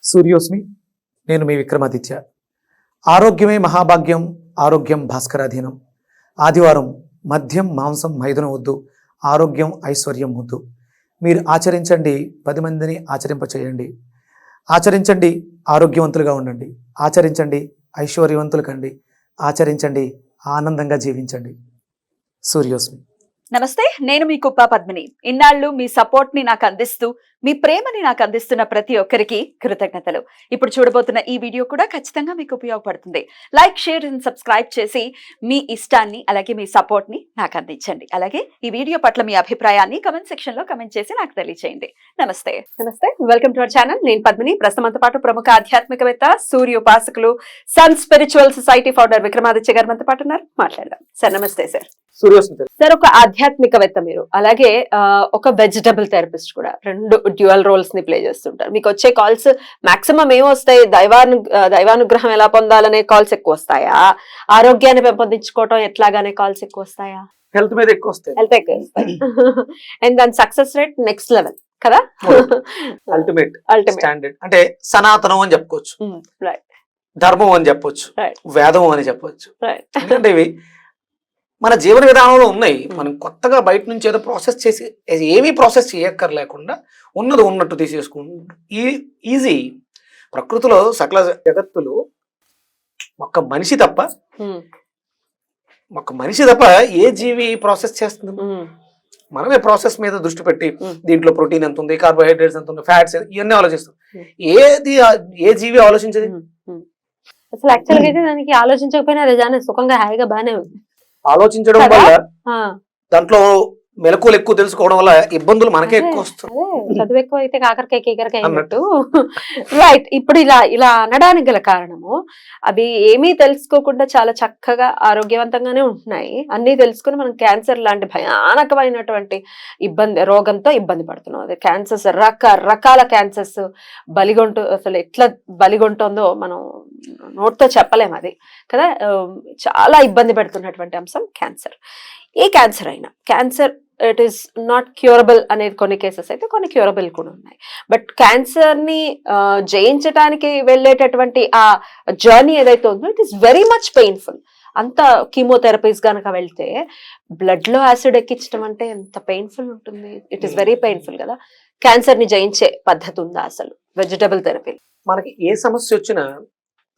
సూర్యోస్మి. నేను మీ విక్రమాదిత్య. ఆరోగ్యమే మహాభాగ్యం, ఆరోగ్యం భాస్కరాధీనం. ఆదివారం మద్యం మాంసం మైదనం వద్దు, ఆరోగ్యం ఐశ్వర్యం వద్దు. మీరు ఆచరించండి, 10 మందిని ఆచరింపచేయండి. ఆచరించండి, ఆరోగ్యవంతులుగా ఉండండి. ఆచరించండి, ఐశ్వర్యవంతులు కండి. ఆచరించండి, ఆనందంగా జీవించండి. సూర్యోస్మి. నమస్తే, నేను మీ కుప్ప పద్మిని. ఇన్నాళ్ళు మీ సపోర్ట్ ని నాకు అందిస్తూ, మీ ప్రేమని నాకు అందిస్తున్న ప్రతి ఒక్కరికి కృతజ్ఞతలు. ఇప్పుడు చూడబోతున్న ఈ వీడియో కూడా ఖచ్చితంగా మీకు ఉపయోగపడుతుంది. లైక్, షేర్ అండ్ సబ్స్క్రైబ్ చేసి మీ ఇష్టాన్ని అలాగే మీ సపోర్ట్ ని నాకు అందించండి. అలాగే ఈ వీడియో పట్ల మీ అభిప్రాయాన్ని కమెంట్ సెక్షన్ లో కమెంట్ చేసి నాకు తెలియజేయండి. నమస్తే. Welcome to our channel. నేను పద్మిని. ప్రస్తుతంతో పాటు ప్రముఖ ఆధ్యాత్మికవేత్త, సూర్య ఉపాసకులు, Sun Spiritual Society founder Vikramaditya garu మనతో పాటు ఉన్నారు. మాట్లాడదాం. సార్ నమస్తే. సార్ ఒక ఆధ్యాత్మికవేత్త మీరు, అలాగే ఒక వెజిటబుల్ థెరపిస్ట్ కూడా, రెండు డ్యూయల్ రోల్స్ ని ప్లే చేస్తుంటారు. మీకు వచ్చే కాల్స్ మాక్సిమం ఏమొస్తాయి? దైవానుగ్రహం ఎలా పొందాలనే కాల్స్ ఎక్కువ వస్తాయా? ఆరోగ్యాన్ని పెంపొందించుకోవటం ఎట్లాగానే కాల్స్ ఎక్కువ వస్తాయా? హెల్త్ మీద ఎక్కువ వస్తాయి. హెల్త్ ఎక్కువ వస్తాయి. అండ్ దాని సక్సెస్ రేట్ నెక్స్ట్ లెవెల్ కదా. అల్టిమేట్ స్టాండర్డ్ అంటే సనాతనం అని చెప్పుకోవచ్చు, ధర్మం అని చెప్పొచ్చు, వేదం అని చెప్పొచ్చు. ఎందుకంటే ఇవి మన జీవన విధానంలో ఉన్నాయి. మనం కొత్తగా బయట నుంచి ఏదో ప్రాసెస్ చేసి ఏమీ ప్రాసెస్ చేయక్కర్లేకుండా ఉన్నది ఉన్నట్టు తీసేసుకుంటూ ఈజీ. ప్రకృతిలో సకల జగత్తులు ఒక్క మనిషి తప్ప ఏ జీవి ప్రాసెస్ చేస్తుంది? మనమే ప్రాసెస్ మీద దృష్టి పెట్టి దీంట్లో ప్రోటీన్ ఎంత ఉంది, కార్బోహైడ్రేట్స్ ఎంత ఉంది, ఫ్యాట్స్ ఇవన్నీ ఆలోచిస్తాం. ఏ జీవి ఆలోచించదు అసలు. యాక్చువల్గా అయితే దానికి ఆలోచించకపోయినా అది దాని సుఖంగా హాయిగా బానే ఉంది. ఆలోచించడం వల్ల దాంట్లో మెలకువలు ఎక్కువ తెలుసుకోవడం వల్ల ఇబ్బందులు మనకే ఎక్కువ వస్తాయి. చదువు ఎక్కువ అయితే కాకరకాయ కీకరకాయ అన్నట్టు. రైట్. ఇప్పుడు ఇలా అనడానికి గల కారణము, అవి ఏమీ తెలుసుకోకుండా చాలా చక్కగా ఆరోగ్యవంతంగానే ఉంటున్నాయి. అన్ని తెలుసుకుని మనం క్యాన్సర్ లాంటి భయానకమైనటువంటి రోగంతో ఇబ్బంది పడుతున్నాం. అదే క్యాన్సర్స్, రకరకాల క్యాన్సర్స్ అసలు ఎట్లా బలిగొంటుందో మనం నోట్తో చెప్పలేము అది కదా. చాలా ఇబ్బంది పెడుతున్నటువంటి అంశం క్యాన్సర్. ఏ క్యాన్సర్ అయినా, cancer it is not curable అనేది కొన్ని కేసెస్ అయితే, కొన్ని క్యూరబుల్ కూడా ఉన్నాయి. బట్ క్యాన్సర్ ని జయించడానికి వెళ్ళేటటువంటి ఆ జర్నీ ఏదైతే ఉందో it is very much painful. అంత కీమోథెరపీస్ కనుక వెళ్తే బ్లడ్ లో యాసిడ్ ఎక్కించడం అంటే ఎంత పెయిన్ఫుల్ ఉంటుంది. ఇట్ ఈస్ వెరీ పెయిన్ఫుల్ కదా. క్యాన్సర్ ని జయించే పద్ధతి ఉందా అసలు వెజిటబుల్ థెరపీ? మనకి ఏ సమస్య వచ్చినా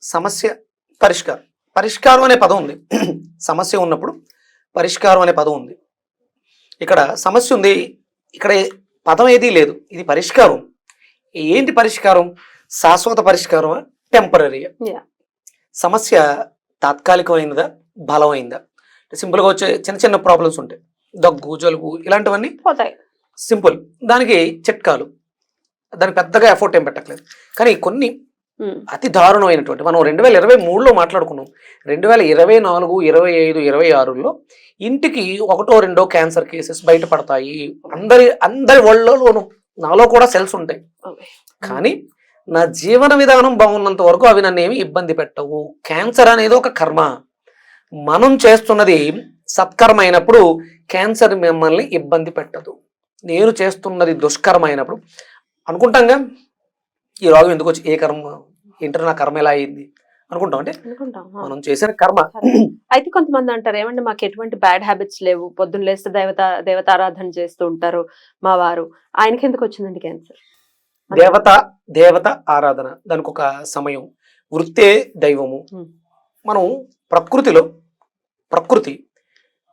సమస్య పరిష్కారం అనే పదం ఉంది. సమస్య ఉన్నప్పుడు పరిష్కారం అనే పదం ఉంది. ఇక్కడ సమస్య ఉంది, ఇక్కడ పదం ఏదీ లేదు. ఇది పరిష్కారం. ఏంటి పరిష్కారం? శాశ్వత పరిష్కారమా, టెంపరీగా? సమస్య తాత్కాలికమైనదా, బలమైందా? సింపుల్గా వచ్చే చిన్న చిన్న ప్రాబ్లమ్స్ ఉంటాయి, దగ్గు, జలుబు, ఇలాంటివన్నీ పోతాయి. సింపుల్. దానికి చిట్కాలు, దానికి పెద్దగా ఎఫర్ట్ ఏం పెట్టట్లేదు. కానీ కొన్ని అతి దారుణమైనటువంటి, మనం 2023లో మాట్లాడుకున్నాం, 2024, 25, 26లో ఇంటికి 1, 2 క్యాన్సర్ కేసెస్ బయటపడతాయి. అందరి ఒళ్ళలోనూ, నాలో కూడా సెల్స్ ఉంటాయి. కానీ నా జీవన విధానం బాగున్నంత వరకు అవి నన్ను ఏమి ఇబ్బంది పెట్టవు. క్యాన్సర్ అనేది ఒక కర్మ. మనం చేస్తున్నది సత్కర్మ అయినప్పుడు క్యాన్సర్ మిమ్మల్ని ఇబ్బంది పెట్టదు. నేను చేస్తున్నది దుష్కర్మ అయినప్పుడు అనుకుంటాంగా, ఈ రోగం ఎందుకు వచ్చి, ఏ కర్మ ఏంటో, నా కర్మ ఎలా అయింది అనుకుంటాం. అంటే మనం చేసిన కర్మ. అయితే కొంతమంది అంటారు, ఏమంటే మాకు ఎటువంటి బ్యాడ్ హ్యాబిట్స్ లేవు, పొద్దున్న లేస్తే దేవతారాధన చేస్తూ ఉంటారు మా వారు, ఆయనకి ఎందుకు వచ్చిందండి క్యాన్సర్? దేవత ఆరాధన, దానికి ఒక సమయం, వృత్తే దైవము. మనం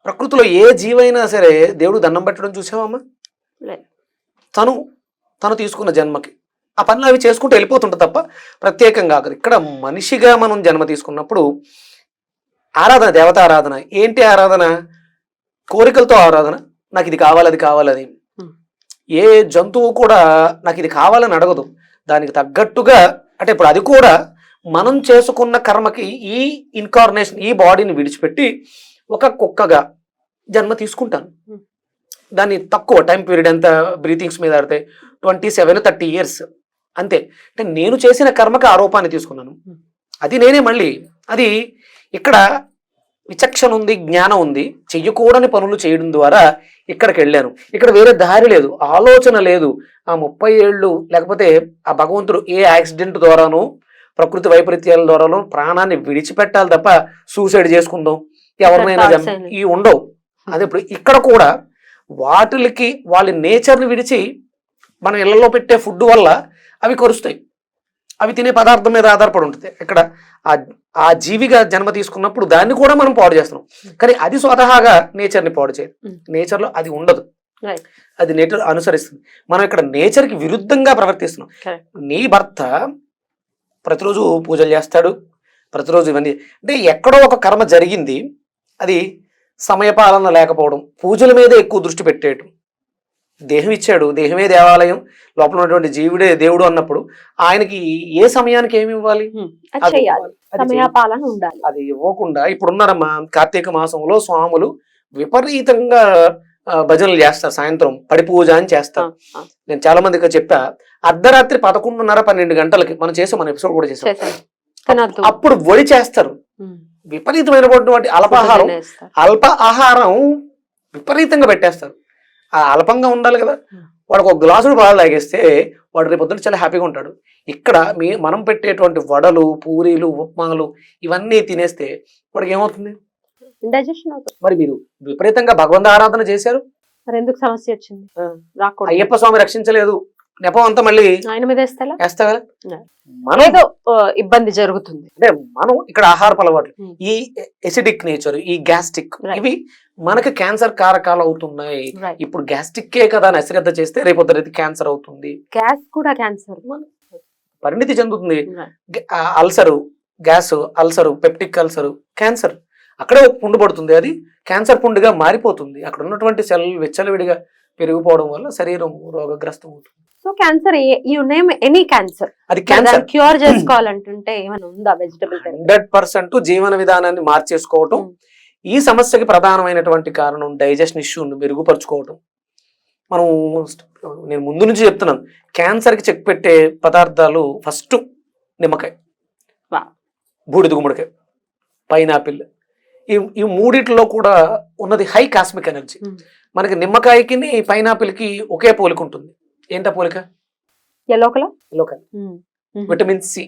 ప్రకృతిలో ఏ జీవైనా సరే దేవుడు దండం పెట్టడం చూసావమ్మా? తను తీసుకున్న జన్మకి ఆ పనులు అవి చేసుకుంటూ వెళ్ళిపోతుంటుంది తప్ప ప్రత్యేకంగా కాదు. ఇక్కడ మనిషిగా మనం జన్మ తీసుకున్నప్పుడు ఆరాధన, దేవత ఆరాధన. ఏంటి ఆరాధన? కోరికలతో ఆరాధన. నాకు ఇది కావాలి, అది కావాలని. ఏ జంతువు కూడా నాకు ఇది కావాలని అడగదు. దానికి తగ్గట్టుగా, అంటే ఇప్పుడు అది కూడా మనం చేసుకున్న కర్మకి ఈ ఇన్కార్నేషన్, ఈ బాడీని విడిచిపెట్టి ఒక కుక్కగా జన్మ తీసుకుంటాను. దాన్ని తక్కువ టైం పీరియడ్, ఎంత బ్రీతింగ్స్ మీద ఆడితే 27-30 years అంతే. అంటే నేను చేసిన కర్మకి ఆరోపాన్ని తీసుకున్నాను. అది నేనే మళ్ళీ. అది ఇక్కడ విచక్షణ ఉంది, జ్ఞానం ఉంది, చెయ్యకూడని పనులు చేయడం ద్వారా ఇక్కడికి వెళ్ళాను. ఇక్కడ వేరే దారి లేదు, ఆలోచన లేదు. ఆ 30 ఏళ్ళు లేకపోతే ఆ భగవంతుడు ఏ యాక్సిడెంట్ ద్వారానో ప్రకృతి వైపరీత్యాల ద్వారానో ప్రాణాన్ని విడిచిపెట్టాలి తప్ప సూసైడ్ చేసుకుందాం, ఎవరినైనా ఈ ఉండవు. అదే ఇప్పుడు ఇక్కడ కూడా వాటికి వాళ్ళ నేచర్ని విడిచి మన ఇళ్లలో పెట్టే ఫుడ్ వల్ల అవి కరుస్తాయి. అవి తినే పదార్థం మీద ఆధారపడి ఉంటుంది. ఇక్కడ ఆ జీవిగా జన్మ తీసుకున్నప్పుడు దాన్ని కూడా మనం పాడు చేస్తున్నాం. కానీ అది స్వతహాగా నేచర్ని పాడు చేయదు. నేచర్లో అది ఉండదు, అది నేచర్ అనుసరిస్తుంది. మనం ఇక్కడ నేచర్కి విరుద్ధంగా ప్రవర్తిస్తున్నాం. నీ భర్త ప్రతిరోజు పూజలు చేస్తాడు, ప్రతిరోజు ఇవన్నీ, అంటే ఎక్కడో ఒక కర్మ జరిగింది, అది సమయపాలన లేకపోవడం, పూజల మీద ఎక్కువ దృష్టి పెట్టేయటం. దేహం ఇచ్చాడు, దేహమే దేవాలయం, లోపల ఉన్నటువంటి జీవుడే దేవుడు అన్నప్పుడు ఆయనకి ఏ సమయానికి ఏమి ఇవ్వాలి, అది ఇవ్వకుండా ఇప్పుడున్నారమ్మా. కార్తీక మాసంలో స్వాములు విపరీతంగా భజనలు చేస్తారు, సాయంత్రం పడి పూజ అని చేస్తారు. నేను చాలా మందికి చెప్పా, అర్ధరాత్రి 11:30-12 గంటలకి మనం చేసాం, మన ఎపిసోడ్ కూడా చేసాం. అప్పుడు వడి చేస్తారు, విపరీతమైనటువంటి అల్ప ఆహారం విపరీతంగా పెట్టేస్తారు. ఆ అల్పంగా ఉండాలి కదా, వాడికి ఒక గ్లాసుడు పాలు తాగేస్తే వాడు రేపు పొద్దున చాలా హ్యాపీగా ఉంటాడు. ఇక్కడ మనం పెట్టేటువంటి వడలు, పూరీలు, ఉప్మాలు ఇవన్నీ తినేస్తే వాడికి ఏమవుతుంది, డైజెషన్ అవుతుంది. మరి మీరు విపరీతంగా భగవంతు ఆరాధన చేశారు, మరి ఎందుకు సమస్య వచ్చింది? అయ్యప్ప స్వామి రక్షించలేదు, నెపం అంతా మళ్ళీ ఆయన మీద వేస్తా మనో ఇబ్బంది జరుగుతుంది. అంటే మనం ఇక్కడ ఆహారపు అలవాట్లు, ఈ ఎసిడిక్ నేచర్, ఈ గ్యాస్ట్రిక్, ఇవి మనకి క్యాన్సర్ కారకాలు అవుతున్నాయి. ఇప్పుడు గ్యాస్ట్రిక్కే కదా అని అశ్రద్ధ చేస్తే రేపొద్దు క్యాన్సర్ అవుతుంది. గ్యాస్ కూడా క్యాన్సర్ పరిణితి చెందుతుంది. Ulcer, gas ulcer, peptic ulcer, cancer అక్కడే ఒక పుండు పడుతుంది, అది క్యాన్సర్ పుండుగా మారిపోతుంది. అక్కడ ఉన్నటువంటి సెల్ విచ్చలవిడిగా పెరిగిపోవడం వల్ల శరీరం రోగగ్రస్తం అవుతుంది. So cancer, you name any cancer, అది క్యాన్సర్ క్యూర్ చేసుకోవాలంటుంటే ఏమైనా ఉందా? వెజిటబుల్ 100% జీవన విధానాన్ని మార్చేసుకోవటం. ఈ సమస్యకి ప్రధానమైనటువంటి కారణం డైజెషన్ ఇష్యూను మెరుగుపరుచుకోవటం. మనం నేను ముందు నుంచి చెప్తున్నాను, క్యాన్సర్కి చెక్ పెట్టే పదార్థాలు ఫస్ట్ నిమ్మకాయ, బూడిద గుమ్మడికాయ, పైనాపిల్. ఈ మూడిట్లో కూడా ఉన్నది హై కాస్మిక్ ఎనర్జీ. మనకి నిమ్మకాయకి పైనాపిల్కి ఒకే పోలిక ఉంటుంది. ఏంటా పోలిక? Yellow colour, vitamin C.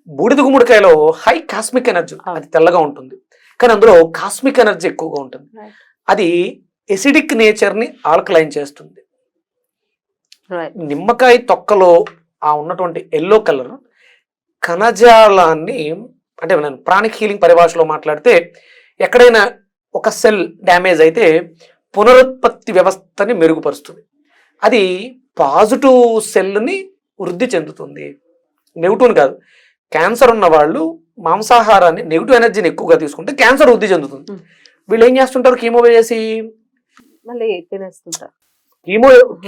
బూడిద గుమ్మడికాయలో హై కాస్మిక్ ఎనర్జీ, అది తెల్లగా ఉంటుంది, కానీ అందులో కాస్మిక్ ఎనర్జీ ఎక్కువగా ఉంటుంది. అది ఎసిడిక్ నేచర్ ని ఆల్కలైన్ చేస్తుంది. నిమ్మకాయ తొక్కలో ఆ ఉన్నటువంటి ఎల్లో కలర్ కణజాలాన్ని, అంటే నేను ప్రాణిక్ హీలింగ్ పరిభాషలో మాట్లాడితే, ఎక్కడైనా ఒక సెల్ డ్యామేజ్ అయితే పునరుత్పత్తి వ్యవస్థని మెరుగుపరుస్తుంది. అది పాజిటివ్ సెల్ని వృద్ధి చెందుతుంది, నెగిటివ్ కాదు. క్యాన్సర్ ఉన్న వాళ్ళు మాంసాహారాన్ని, నెగిటివ్ ఎనర్జీని ఎక్కువగా తీసుకుంటే క్యాన్సర్ వృద్ధి చెందుతుంది. వీళ్ళు ఏం చేస్తుంటారు, కీమో చేసి మళ్ళీ తినేస్తుంటారు.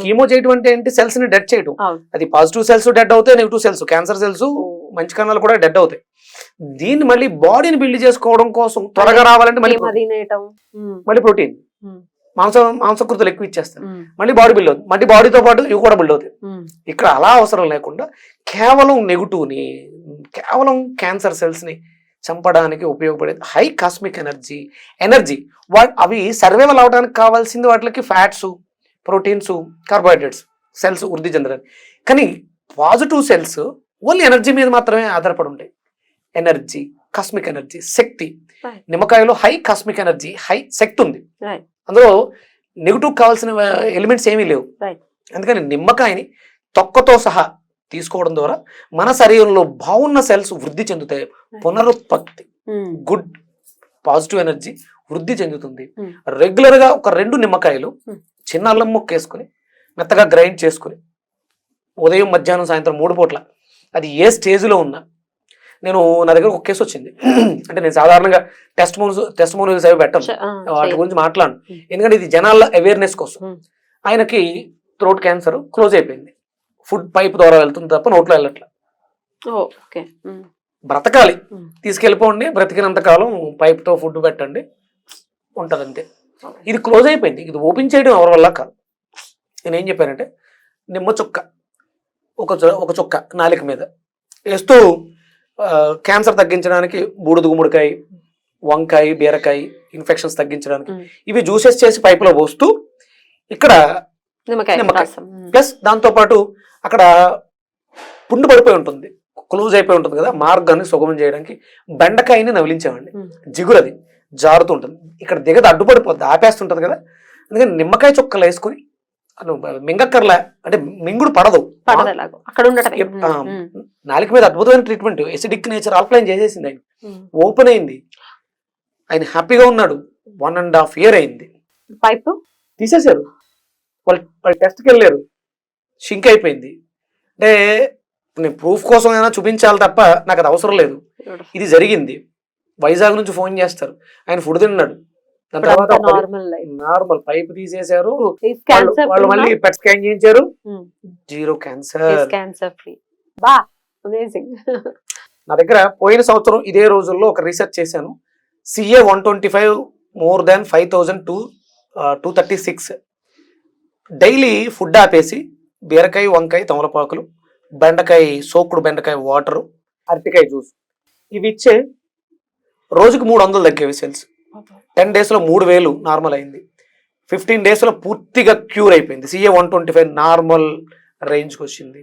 కీమో చేయటం అంటే ఏంటి, సెల్స్ ని డెడ్ చేయటం. అది పాజిటివ్ సెల్స్ డెడ్ అవుతాయి, నెగిటివ్ సెల్స్, క్యాన్సర్ సెల్స్, మంచి కణాలు కూడా డెడ్ అవుతాయి. దీన్ని మళ్ళీ బాడీని బిల్డ్ చేసుకోవడం కోసం త్వరగా రావాలంటే మళ్ళీ ప్రోటీన్, మాంసకృతులు ఎక్కువ ఇచ్చేస్తారు, మళ్ళీ బాడీ బిల్డ్ అవుతుంది, మళ్ళీ బాడీతో పాటు ఇవి కూడా బిల్డ్ అవుతాయి. ఇక్కడ అలా అవసరం లేకుండా కేవలం నెగిటివ్ని, కేవలం క్యాన్సర్ సెల్స్ ని చంపడానికి ఉపయోగపడేది హై కాస్మిక్ ఎనర్జీ. అవి సర్వైవల్ అవడానికి కావాల్సింది వాటికి ఫ్యాట్స్, ప్రోటీన్స్, కార్బోహైడ్రేట్స్, సెల్స్ వృద్ధి చెందడానికి. కానీ పాజిటివ్ సెల్స్ ఓన్లీ ఎనర్జీ మీద మాత్రమే ఆధారపడి ఉంటాయి. ఎనర్జీ, కాస్మిక్ ఎనర్జీ, శక్తి. నిమ్మకాయలో హై కాస్మిక్ ఎనర్జీ, హై శక్తి ఉంది. అందులో నెగిటివ్ కావాల్సిన ఎలిమెంట్స్ ఏమీ లేవు. అందుకని నిమ్మకాయని తొక్కతో సహా తీసుకోవడం ద్వారా మన శరీరంలో బాగున్న సెల్స్ వృద్ధి చెందుతాయి, పునరుత్పత్తి, గుడ్ పాజిటివ్ ఎనర్జీ వృద్ధి చెందుతుంది. రెగ్యులర్ గా ఒక 2 నిమ్మకాయలు చిన్న అల్లం ముక్క వేసుకుని మెత్తగా గ్రైండ్ చేసుకుని ఉదయం, మధ్యాహ్నం, సాయంత్రం 3 పూట్ల, అది ఏ స్టేజ్లో ఉన్నా. నా దగ్గర ఒక కేసు వచ్చింది, అంటే నేను సాధారణంగా టెస్టిమోనియల్స్ అవి పెట్టను, వాటి గురించి మాట్లాడను, ఎందుకంటే ఇది జనాల అవేర్నెస్ కోసం. ఆయనకి థ్రోట్ క్యాన్సర్ క్లోజ్ అయిపోయింది, ఫుడ్ పైప్ ద్వారా వెళ్తుంది తప్ప నోట్లో వెళ్ళట్లా. బ్రతకాలి, తీసుకెళ్ళిపోండి, బ్రతికినంత కాలం పైప్తో ఫుడ్ పెట్టండి, ఉంటుంది అంతే. ఇది క్లోజ్ అయిపోయింది, ఇది ఓపెన్ చేయడం ఎవరి వల్ల కాదు. నేనేం చెప్పానంటే, నిమ్మ చుక్క ఒక చుక్క నాలుక మీద వేస్తూ క్యాన్సర్ తగ్గించడానికి బూడిద గుమ్మడికాయ, వంకాయ, బీరకాయ ఇన్ఫెక్షన్స్ తగ్గించడానికి మ్మ్. ఇవి జ్యూసెస్ చేసి పైపులో పోస్తూ ఇక్కడ నిమ్మకాయ నిమ్మకాయ. రసం. ప్లస్ దాంతో పాటు అక్కడ పుండు పడిపోయి ఉంటుంది, క్లోజ్ అయిపోయి ఉంటుంది కదా, మార్గాన్ని సుగమం చేయడానికి బెండకాయని నవిలించామండి. మ్మ్. జిగురు అది జారుతూ ఉంటుంది, ఇక్కడ దిగదు, అడ్డుపడిపోద్ది, ఆపేస్తుంటది కదా. అందుకని నిమ్మకాయ చుక్కలు వేసుకుని మింగక్కర్లే, అంటే మింగుడు పడదు, పడదు ఎలాగో అక్కడ ఉండటమే. ఆ, నాలుక మీద అద్భుతమైన ట్రీట్మెంట్, ఎసిడిక్ నేచర్ ఆల్కలైన్ చేసేసింది ఆయన, ఓపెన్ అయింది, ఆయన హ్యాపీగా ఉన్నాడు. 1.5 year అయింది. పైపు తీసేశారు, వాళ్ళు టెస్ట్కి వెళ్ళారు, షింక్ అయిపోయింది. అంటే నేను ప్రూఫ్ కోసం అయినా చూపించాలి తప్ప నాకు అది అవసరం లేదు, ఇది జరిగింది. వైజాగ్ నుంచి ఫోన్ చేస్తారు, ఆయన ఫుడ్ తిన్నాడు, దాని తర్వాత నార్మల్ పైప్ తీసేశారు, వాళ్ళు మళ్ళీ పెట్ స్కాన్ చేయించారు, 0 క్యాన్సర్. Cancer free. బా అమేజింగ్. నా దగ్గర పోయిన సంవత్సరం ఇదే రోజుల్లో ఒక రీసెర్చ్ చేశాను. CA 125 more than 5,236 daily food ఆపేసి బీరకాయ, వంకాయ, తమలపాకులు, బెండకాయ, సోకుడు బెండకాయ వాటరు, అరటికాయ జ్యూస్ ఇవి ఇచ్చే రోజుకు 300 తగ్గేవి సెల్స్. 10 days 3,000 నార్మల్ అయింది. 15 days పూర్తిగా క్యూర్ అయిపోయింది. CA 125 నార్మల్ రేంజ్కి వచ్చింది.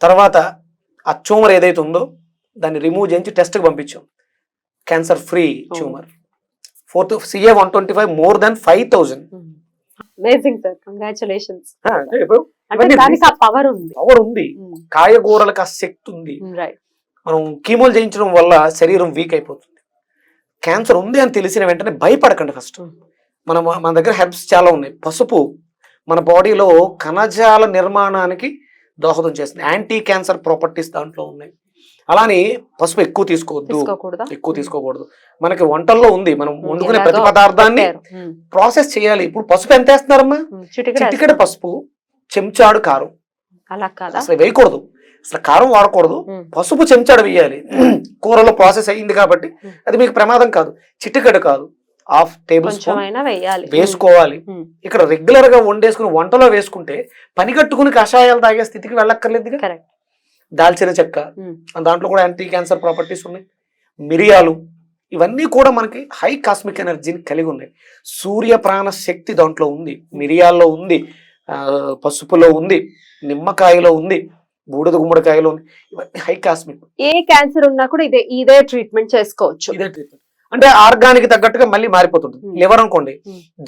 తర్వాత ఆ ట్యూమర్ ఏదైతే ఉందో దాన్ని రిమూవ్ చేయించి టెస్ట్కి పంపించాం, cancer free tumour. CA 125 more than 5,000. Amazing sir, congratulations. ఇప్పుడు అంటే దానికి ఆ పవర్ ఉంది. పవర్ ఉంది, కాయగూరలకు ఆ శక్తి ఉంది. రైట్. మనం కీమోలు చేయించడం వల్ల శరీరం వీక్ అయిపోతుంది. క్యాన్సర్ ఉంది అని తెలిసిన వెంటనే భయపడకండి. ఫస్ట్ మన దగ్గర హెర్బ్స్ చాలా ఉన్నాయి. పసుపు మన బాడీలో కణజాల నిర్మాణానికి దోహదం చేస్తుంది, యాంటీ క్యాన్సర్ ప్రాపర్టీస్ దాంట్లో ఉన్నాయి. అలానే పసుపు ఎక్కువ తీసుకోకూడదు. మనకి వంటల్లో ఉంది, మనం వండుకునే ప్రతి పదార్థాన్ని ప్రాసెస్ చేయాలి. ఇప్పుడు పసుపు ఎంత వేస్తున్నారమ్మా? చిటికెడ పసుపు, చెంచాడు కారం. అలా కాదా? అసలు వేయకూడదు, అసలు కారం వాడకూడదు, పసుపు చెంచాడు వేయాలి. కూరలో ప్రాసెస్ అయ్యింది కాబట్టి అది మీకు ప్రమాదం కాదు. చిటికెడు కాదు, 1/2 tablespoon వేసుకోవాలి. ఇక్కడ రెగ్యులర్ గా వండేసుకుని వంటలో వేసుకుంటే పని కట్టుకుని కషాయాలు తాగే స్థితికి వెళ్ళక్కర్లేదు. దాల్చిన చెక్క, దాంట్లో కూడా యాంటీ క్యాన్సర్ ప్రాపర్టీస్ ఉన్నాయి. మిరియాలు, ఇవన్నీ కూడా మనకి హై కాస్మిక్ ఎనర్జీని కలిగి ఉన్నాయి. సూర్య ప్రాణ శక్తి దాంట్లో ఉంది, మిరియాల్లో ఉంది, పసుపులో ఉంది, నిమ్మకాయలో ఉంది, బూడిద గుమ్మడికాయలో ఉంది. ఇవన్నీ హై కాస్మిక్. ఏ క్యాన్సర్ ఉన్నా కూడా ఇదే ట్రీట్మెంట్ చేసుకోవచ్చు. ఇదే ట్రీట్మెంట్ అంటే ఆర్గానిక్ తగ్గట్టుగా మళ్ళీ మారిపోతుంది. లివర్ అనుకోండి,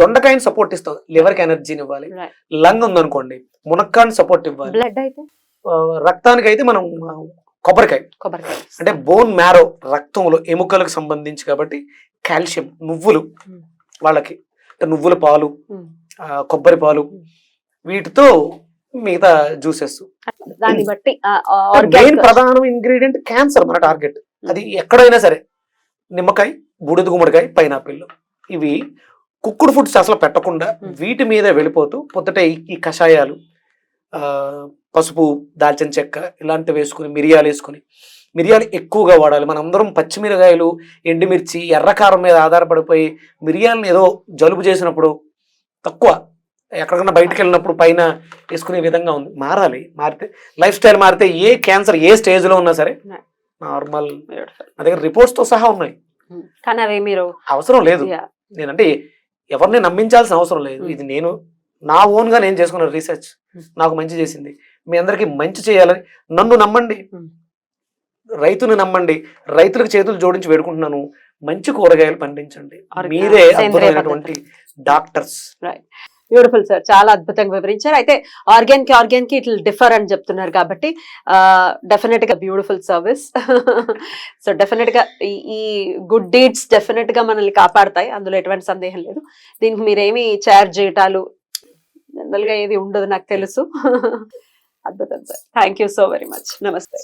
దొండకాయని సపోర్ట్ ఇస్తుంది, లివర్ కి ఎనర్జీని ఇవ్వాలి. లంగ్ ఉందనుకోండి, మునక్కాని సపోర్ట్ ఇవ్వాలి. బ్లడ్ అయితే, రక్తానికి అయితే మనం కొబ్బరికాయ అంటే బోన్ మ్యారో, రక్తంలో ఎముకలకు సంబంధించి కాబట్టి కాల్షియం. నువ్వులు వాళ్ళకి, నువ్వుల పాలు, కొబ్బరి పాలు, వీటితో మిగతా జ్యూసెస్. దాన్ని బట్టి మెయిన్ ప్రధాన ఇంగ్రీడియంట్ క్యాన్సర్ మన టార్గెట్. అది ఎక్కడైనా సరే నిమ్మకాయ, బూడిద గుమ్మడికాయ, పైనాపిల్, ఇవి కుక్కుడు ఫుడ్స్ అసలు పెట్టకుండా వీటి మీద వెళ్ళిపోతూ పొద్దుట ఈ కషాయాలు, పసుపు, దాల్చిన చెక్క ఇలాంటివి వేసుకుని, మిరియాలు వేసుకుని, మిరియాలు ఎక్కువగా వాడాలి. మనం అందరం పచ్చిమిరకాయలు, ఎండుమిర్చి, ఎర్రకారం మీద ఆధారపడిపోయి మిరియాలను ఏదో జలుబు చేసినప్పుడు తక్కువ, ఎక్కడికన్నా బయటకు వెళ్ళినప్పుడు పైన వేసుకునే విధంగా ఉంది. మారితే లైఫ్ స్టైల్ మారితే ఏ క్యాన్సర్ ఏ స్టేజ్ లో ఉన్నా సరే నార్మల్. నా దగ్గర రిపోర్ట్స్ తో సహా ఉన్నాయి. కానీ అవి మీరు అవసరం లేదు, నేనంటే ఎవరిని నమ్మించాల్సిన అవసరం లేదు. ఇది నేను నా ఓన్ గా నేను చేసుకున్న రీసెర్చ్ నాకు మంచి చేసింది. మీ అందరికి మంచి చేయాలని నన్ను నమ్మండి, రైతుని నమ్మండి. రైతులకు చేతులు జోడించి వేడుకుంటున్నాను, మంచి కూరగాయలు పండించండి, మీరే అద్భుతమైనటువంటి డాక్టర్స్. బ్యూటిఫుల్ సార్, చాలా అద్భుతంగా వివరించారు. అయితే ఆర్గాన్ కి ఇట్లా డిఫర్ అని చెప్తున్నారు కాబట్టి డెఫినెట్ గా బ్యూటిఫుల్ సర్వీస్. సో డెఫినెట్ గా ఈ గుడ్ డీడ్స్ డెఫినెట్ గా మనల్ని కాపాడతాయి, అందులో ఎటువంటి సందేహం లేదు. దీనికి మీరేమి చార్జ్ చేయటాలు జనరల్ గా ఏది ఉండదు, నాకు తెలుసు. అద్భుతం sir, thank you so very much. నమస్తే.